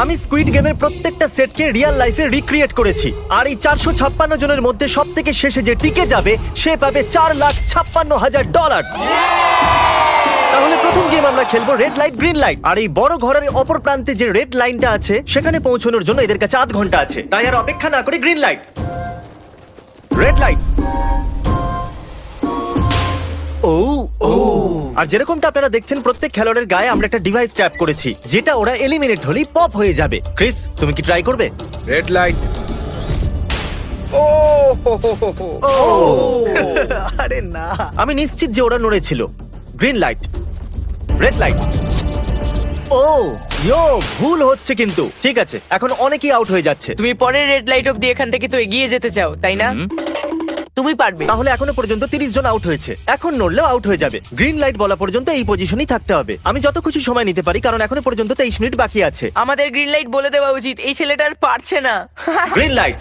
আমি স্কুইড গেমের প্রত্যেকটা সেটকে রিয়েল লাইফে রিক্রিয়েট করেছি, আর এই 456 জনের মধ্যে সব থেকে শেষে যে টিকে যাবে সে পাবে $4,56,000। তাহলে প্রথম গেম আমরা খেলবো রেড লাইট গ্রিন লাইট। আর এই বড় ঘরের অপর প্রান্তে যে রেড লাইনটা আছে সেখানে পৌঁছানোর জন্য এদের কাছে 8 ঘন্টা আছে। তাই আর অপেক্ষা না করে গ্রিন লাইট, রেড লাইট। ও ও আর যেরকমটা আপনারা দেখছেন প্রত্যেক খেলোয়াড়ের গায়ে আমরা একটা ডিভাইস ট্যাপ করেছি, যেটা ওরা এলিমিনেট হলেই পপ হয়ে যাবে। ক্রিস, তুমি কি ট্রাই করবে? Red light. ও ও আরে না, আমি নিশ্চিত যে ওরা নড়েছিল। Green light, red light. ও ইয়ো, ভুল হচ্ছে কিন্তু। ঠিক আছে, এখন অনেকেই আউট হয়ে যাচ্ছে। তুমি পরের রেড লাইট অব্দি এখান থেকে তো এগিয়ে যেতে চাও, তাই না? তুমি পারবে। তাহলে এখনো পর্যন্ত 30 জন আউট হয়েছে, এখন নড়লেও আউট হয়ে যাবে। গ্রিন লাইট বলা পর্যন্ত এই পজিশনেই থাকতে হবে। আমি যত খুশি সময় নিতে পারি, কারণ এখনো পর্যন্ত 23 মিনিট বাকি আছে। আমাদের গ্রিন লাইট বলে দেওয়া উচিত, এই ছেলেটা আর পারছে না। Green light.